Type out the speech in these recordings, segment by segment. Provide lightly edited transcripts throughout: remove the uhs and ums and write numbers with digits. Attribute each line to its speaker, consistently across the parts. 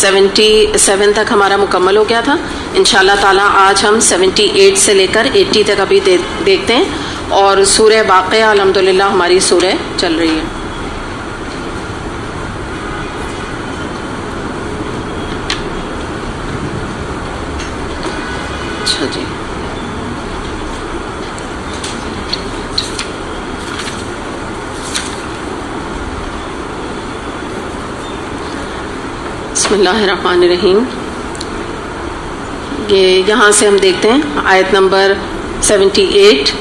Speaker 1: 77 تک ہمارا مکمل ہو گیا تھا. انشاءاللہ تعالیٰ آج ہم 78 سے لے کر 80 تک ابھی دیکھتے ہیں. اور سورہ واقعہ الحمدللہ ہماری سورہ چل رہی ہے. اچھا جی, بسم اللہ الرحمن الرحیم. یہاں سے ہم دیکھتے ہیں آیت نمبر 78.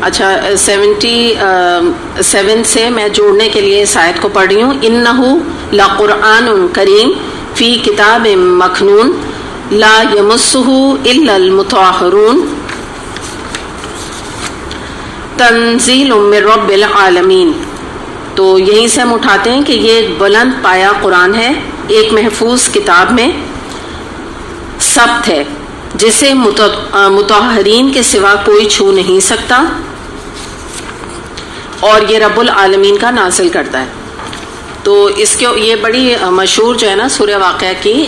Speaker 1: اچھا 77 سے میں جوڑنے کے لیے اس آیت کو پڑھ رہی ہوں. انہو لقرآن کریم فی کتاب مکنون لا یمسہ الا المطہرون تنزیل من رب العالمین. تو یہیں سے ہم اٹھاتے ہیں کہ یہ ایک بلند پایا قرآن ہے, ایک محفوظ کتاب میں ثبت ہے, جسے مطہرین کے سوا کوئی چھو نہیں سکتا, اور یہ رب العالمین کا نازل کرتا ہے. تو اس کے یہ بڑی مشہور جو ہے نا سورہ واقعہ کی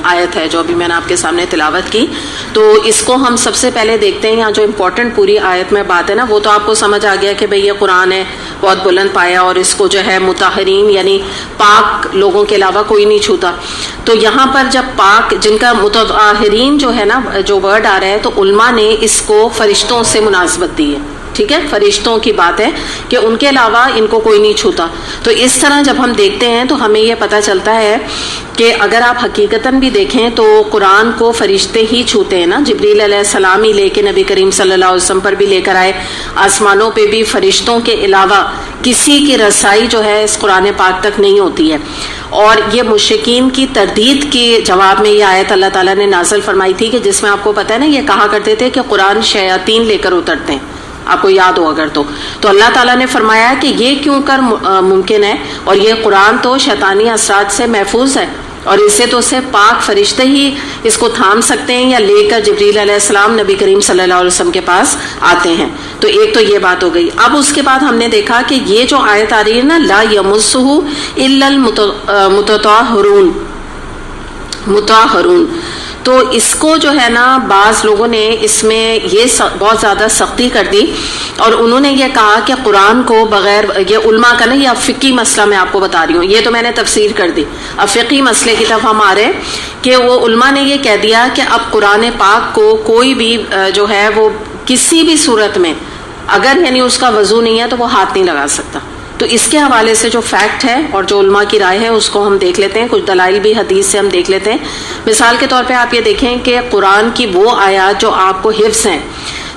Speaker 1: آیت ہے جو ابھی میں نے آپ کے سامنے تلاوت کی. تو اس کو ہم سب سے پہلے دیکھتے ہیں. یہاں جو امپورٹنٹ پوری آیت میں بات ہے نا وہ تو آپ کو سمجھ آ گیا کہ بھئی یہ قرآن ہے بہت بلند پایا, اور اس کو جو ہے مطہرین یعنی پاک لوگوں کے علاوہ کوئی نہیں چھوتا. تو یہاں پر جب پاک جن کا مطہرین جو ہے نا جو ورڈ آ رہا ہے, تو علماء نے اس کو فرشتوں سے مناسبت دی ہے. ٹھیک ہے, فرشتوں کی بات ہے کہ ان کے علاوہ ان کو کوئی نہیں چھوتا. تو اس طرح جب ہم دیکھتے ہیں تو ہمیں یہ پتہ چلتا ہے کہ اگر آپ حقیقتاً بھی دیکھیں تو قرآن کو فرشتے ہی چھوتے ہیں نا. جبریل علیہ السلام ہی لے کے نبی کریم صلی اللہ علیہ وسلم پر بھی لے کر آئے. آسمانوں پہ بھی فرشتوں کے علاوہ کسی کی رسائی جو ہے اس قرآن پاک تک نہیں ہوتی ہے. اور یہ مشرکین کی تردید کے جواب میں یہ آیت اللہ تعالیٰ نے نازل فرمائی تھی کہ جس میں آپ کو پتہ ہے نا یہ کہا کرتے تھے کہ قرآن شیاطین لے کر اترتے ہیں, آپ کو یاد ہو اگر. تو اللہ تعالیٰ نے فرمایا کہ یہ کیوں کر ممکن ہے, اور یہ قرآن تو شیطانی اثرات سے محفوظ ہے, اور اسے تو صرف پاک فرشتے ہی اس کو تھام سکتے ہیں یا لے کر جبریل علیہ السلام نبی کریم صلی اللہ علیہ وسلم کے پاس آتے ہیں. تو ایک تو یہ بات ہو گئی. اب اس کے بعد ہم نے دیکھا کہ یہ جو آیت آ رہی ہے نا لا یمسہ الا المطہرون, تو اس کو جو ہے نا بعض لوگوں نے اس میں یہ بہت زیادہ سختی کر دی, اور انہوں نے یہ کہا کہ قرآن کو بغیر, یہ علماء کا نہیں, یہ فقہی مسئلہ میں آپ کو بتا رہی ہوں, یہ تو میں نے تفسیر کر دی. اب فقہی مسئلے کی طرف ہم آ رہے کہ وہ علماء نے یہ کہہ دیا کہ اب قرآن پاک کو کوئی بھی جو ہے وہ کسی بھی صورت میں اگر یعنی اس کا وضو نہیں ہے تو وہ ہاتھ نہیں لگا سکتا. تو اس کے حوالے سے جو فیکٹ ہے اور جو علماء کی رائے ہے اس کو ہم دیکھ لیتے ہیں. کچھ دلائل بھی حدیث سے ہم دیکھ لیتے ہیں. مثال کے طور پہ آپ یہ دیکھیں کہ قرآن کی وہ آیات جو آپ کو حفظ ہیں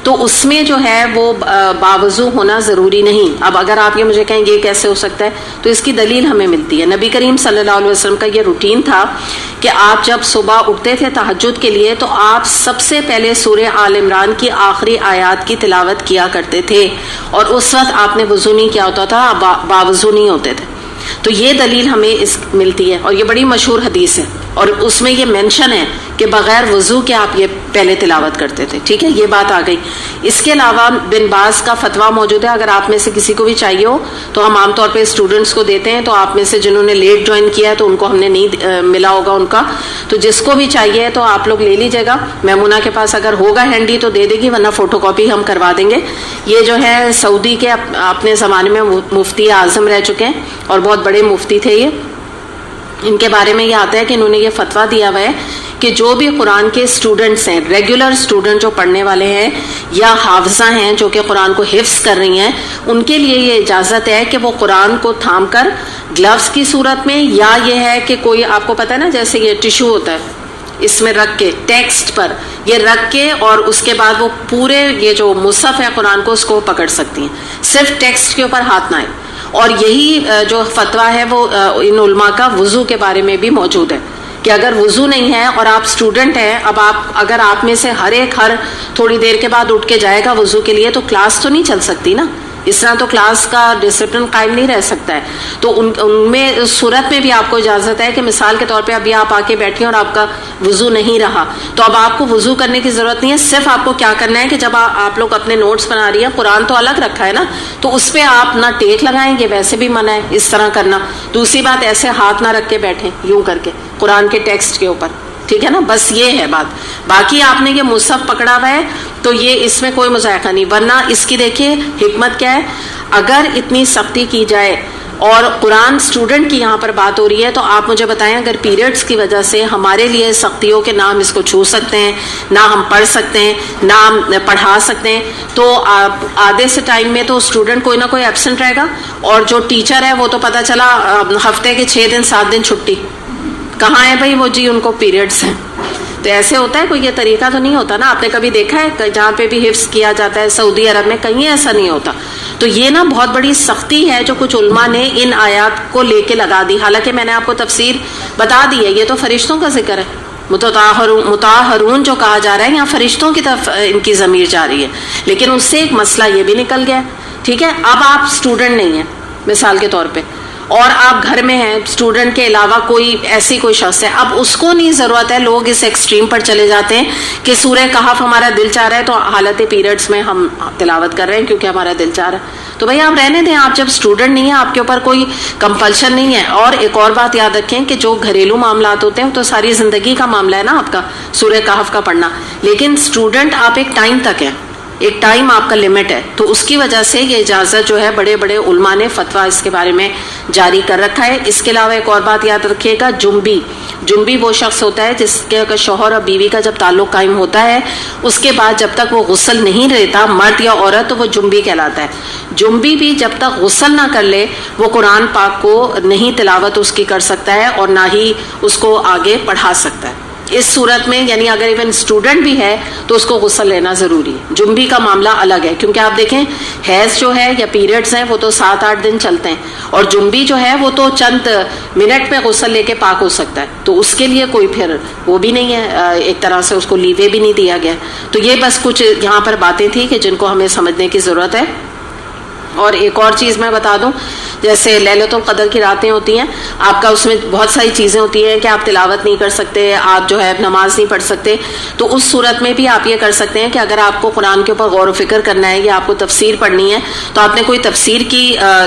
Speaker 1: تو اس میں جو ہے وہ باوضو ہونا ضروری نہیں. اب اگر آپ یہ مجھے کہیں یہ کیسے ہو سکتا ہے, تو اس کی دلیل ہمیں ملتی ہے. نبی کریم صلی اللہ علیہ وسلم کا یہ روٹین تھا کہ آپ جب صبح اٹھتے تھے تہجد کے لیے تو آپ سب سے پہلے سورہ آل عمران کی آخری آیات کی تلاوت کیا کرتے تھے, اور اس وقت آپ نے وضو نہیں کیا ہوتا تھا, باوضو نہیں ہوتے تھے. تو یہ دلیل ہمیں اس ملتی ہے, اور یہ بڑی مشہور حدیث ہے, اور اس میں یہ مینشن ہے کہ بغیر وضو کے آپ یہ پہلے تلاوت کرتے تھے. ٹھیک ہے, یہ بات آ گئی. اس کے علاوہ بن باز کا فتویٰ موجود ہے, اگر آپ میں سے کسی کو بھی چاہیے ہو تو ہم عام طور پہ اسٹوڈنٹس کو دیتے ہیں. تو آپ میں سے جنہوں نے لیٹ جوائن کیا ہے تو ان کو ہم نے نہیں ملا ہوگا ان کا, تو جس کو بھی چاہیے تو آپ لوگ لے لیجیے گا. میمونہ کے پاس اگر ہوگا ہینڈی تو دے دے گی, ورنہ فوٹو کاپی ہم کروا دیں گے. یہ جو ہے سعودی کے اپنے زمانے میں مفتی اعظم رہ چکے ہیں اور بہت بڑے مفتی تھے. یہ ان کے بارے میں یہ آتا ہے کہ انہوں نے یہ فتویٰ دیا ہوا ہے کہ جو بھی قرآن کے اسٹوڈنٹس ہیں, ریگولر اسٹوڈنٹ جو پڑھنے والے ہیں یا حافظہ ہیں جو کہ قرآن کو حفظ کر رہی ہیں, ان کے لیے یہ اجازت ہے کہ وہ قرآن کو تھام کر گلوز کی صورت میں, یا یہ ہے کہ کوئی آپ کو پتہ ہے نا جیسے یہ ٹیشو ہوتا ہے اس میں رکھ کے ٹیکسٹ پر یہ رکھ کے, اور اس کے بعد وہ پورے یہ جو مصحف ہے قرآن کو اس کو پکڑ سکتی ہیں, صرف ٹیکسٹ کے اوپر ہاتھ نہ آئے. اور یہی جو فتویٰ ہے وہ ان علماء کا وضو کے بارے میں بھی موجود ہے کہ اگر وضو نہیں ہے اور آپ اسٹوڈنٹ ہیں, اب اگر آپ میں سے ہر ایک تھوڑی دیر کے بعد اٹھ کے جائے گا وضو کے لیے تو کلاس تو نہیں چل سکتی نا. اس طرح تو کلاس کا ڈسپلن قائم نہیں رہ سکتا ہے. تو ان میں اس صورت میں بھی آپ کو اجازت ہے کہ مثال کے طور پہ ابھی آپ آ کے بیٹھے اور آپ کا وضو نہیں رہا تو اب آپ کو وضو کرنے کی ضرورت نہیں ہے. صرف آپ کو کیا کرنا ہے کہ جب آپ لوگ اپنے نوٹس بنا رہی ہیں, قرآن تو الگ رکھا ہے نا, تو اس پہ آپ نہ ٹیک لگائیں گے, ویسے بھی منع ہے اس طرح کرنا. دوسری بات, ایسے ہاتھ نہ رکھ کے بیٹھیں یوں کر کے قرآن کے ٹیکسٹ کے اوپر, ٹھیک ہے نا. بس یہ ہے بات. باقی آپ نے یہ مصحف پکڑا ہوا ہے تو یہ اس میں کوئی مذائقہ نہیں. ورنہ اس کی دیکھیے حکمت کیا ہے, اگر اتنی سختی کی جائے اور قرآن اسٹوڈنٹ کی یہاں پر بات ہو رہی ہے تو آپ مجھے بتائیں, اگر پیریڈس کی وجہ سے ہمارے لیے سختیوں کے نہ ہم اس کو چھو سکتے ہیں, نہ ہم پڑھ سکتے ہیں, نہ ہم پڑھا سکتے ہیں, تو آدھے سے ٹائم میں تو اسٹوڈنٹ کوئی نہ کوئی ایبسنٹ رہے گا, اور جو ٹیچر ہے وہ تو پتہ چلا ہفتے کے 6 دن 7 دن چھٹی. کہاں ہے بھائی وہ جی ان کو پیریڈس ہیں. تو ایسے ہوتا ہے, کوئی یہ طریقہ تو نہیں ہوتا نا. آپ نے کبھی دیکھا ہے جہاں پہ بھی حفظ کیا جاتا ہے سعودی عرب میں, کہیں ایسا نہیں ہوتا. تو یہ نا بہت بڑی سختی ہے جو کچھ علماء نے ان آیات کو لے کے لگا دی. حالانکہ میں نے آپ کو تفسیر بتا دی ہے, یہ تو فرشتوں کا ذکر ہے. مطہرون جو کہا جا رہا ہے یہاں فرشتوں کی طرف ان کی ضمیر جا رہی ہے. لیکن اس سے ایک مسئلہ یہ بھی نکل گیا, ٹھیک ہے. اب آپ اسٹوڈنٹ نہیں ہیں مثال کے طور پہ, اور آپ گھر میں ہیں, اسٹوڈنٹ کے علاوہ کوئی ایسی کوئی شخص ہے, اب اس کو نہیں ضرورت ہے. لوگ اس ایکسٹریم پر چلے جاتے ہیں کہ سورہ کہف ہمارا دل چاہ رہا ہے تو حالت پیریڈس میں ہم تلاوت کر رہے ہیں کیونکہ ہمارا دل چاہ رہا ہے. تو بھائی آپ رہنے دیں, آپ جب اسٹوڈنٹ نہیں ہیں آپ کے اوپر کوئی کمپلشن نہیں ہے. اور ایک اور بات یاد رکھیں کہ جو گھریلو معاملات ہوتے ہیں تو ساری زندگی کا معاملہ ہے نا آپ کا سورہ کہف کا پڑھنا. لیکن اسٹوڈنٹ آپ ایک ٹائم تک ہیں, ایک ٹائم آپ کا لمٹ ہے, تو اس کی وجہ سے یہ اجازت جو ہے بڑے بڑے علماء نے فتویٰ اس کے بارے میں جاری کر رکھا ہے. اس کے علاوہ ایک اور بات یاد رکھیے گا, جنبی وہ شخص ہوتا ہے جس کے شوہر اور بیوی کا جب تعلق قائم ہوتا ہے اس کے بعد جب تک وہ غسل نہیں لیتا, مرد یا عورت, تو وہ جنبی کہلاتا ہے. جنبی بھی جب تک غسل نہ کر لے وہ قرآن پاک کو نہیں تلاوت اس کی کر سکتا ہے اور نہ ہی اس کو آگے پڑھا سکتا ہے. اس صورت میں یعنی اگر ایون اسٹوڈنٹ بھی ہے تو اس کو غسل لینا ضروری ہے. جنبی کا معاملہ الگ ہے, کیونکہ آپ دیکھیں حیض جو ہے یا پیریڈز ہیں وہ تو 7-8 دن چلتے ہیں, اور جنبی جو ہے وہ تو چند منٹ میں غسل لے کے پاک ہو سکتا ہے. تو اس کے لیے کوئی پھر وہ بھی نہیں ہے, ایک طرح سے اس کو لیوے بھی نہیں دیا گیا. تو یہ بس کچھ یہاں پر باتیں تھیں کہ جن کو ہمیں سمجھنے کی ضرورت ہے. اور ایک اور چیز میں بتا دوں, جیسے لیلۃ القدر کی راتیں ہوتی ہیں, آپ کا اس میں بہت ساری چیزیں ہوتی ہیں کہ آپ تلاوت نہیں کر سکتے, آپ جو ہے نماز نہیں پڑھ سکتے. تو اس صورت میں بھی آپ یہ کر سکتے ہیں کہ اگر آپ کو قرآن کے اوپر غور و فکر کرنا ہے یا آپ کو تفسیر پڑھنی ہے تو آپ نے کوئی تفسیر کی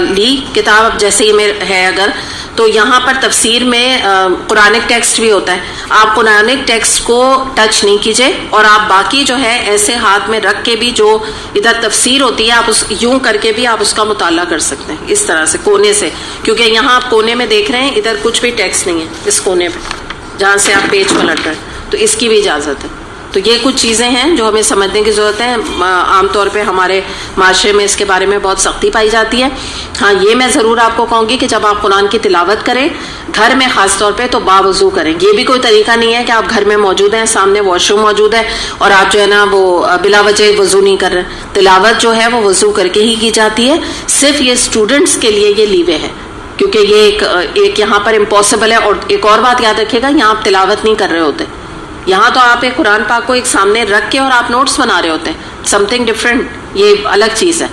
Speaker 1: لی کتاب, جیسے یہ میں ہے اگر, تو یہاں پر تفسیر میں قرآنک ٹیکسٹ بھی ہوتا ہے. آپ قرآنک ٹیکسٹ کو ٹچ نہیں کیجیے, اور آپ باقی جو ہے ایسے ہاتھ میں رکھ کے بھی جو ادھر تفسیر ہوتی ہے آپ اس یوں کر کے بھی آپ اس کا مطالعہ کر سکتے ہیں اس طرح سے کونے سے, کیونکہ یہاں آپ کونے میں دیکھ رہے ہیں ادھر کچھ بھی ٹیکسٹ نہیں ہے اس کونے پہ جہاں سے آپ پیج پلٹ رہے ہیں, تو اس کی بھی اجازت ہے. تو یہ کچھ چیزیں ہیں جو ہمیں سمجھنے کی ضرورت ہے. عام طور پہ ہمارے معاشرے میں اس کے بارے میں بہت سختی پائی جاتی ہے. ہاں یہ میں ضرور آپ کو کہوں گی کہ جب آپ قرآن کی تلاوت کریں گھر میں خاص طور پہ تو باوضو کریں. یہ بھی کوئی طریقہ نہیں ہے کہ آپ گھر میں موجود ہیں, سامنے واش روم موجود ہے اور آپ جو ہے نا وہ بلا وجہ وضو نہیں کر رہے. تلاوت جو ہے وہ وضو کر کے ہی کی جاتی ہے. صرف یہ اسٹوڈنٹس کے لیے یہ لیوے ہے کیونکہ یہ ایک یہاں پر امپاسبل ہے. اور ایک اور بات یاد رکھیے گا, یہاں آپ تلاوت نہیں کر رہے ہوتے, یہاں تو آپ ایک قرآن پاک کو ایک سامنے رکھ کے اور آپ نوٹس بنا رہے ہوتے ہیں, سم تھنگ ڈفرینٹ, یہ الگ چیز ہے.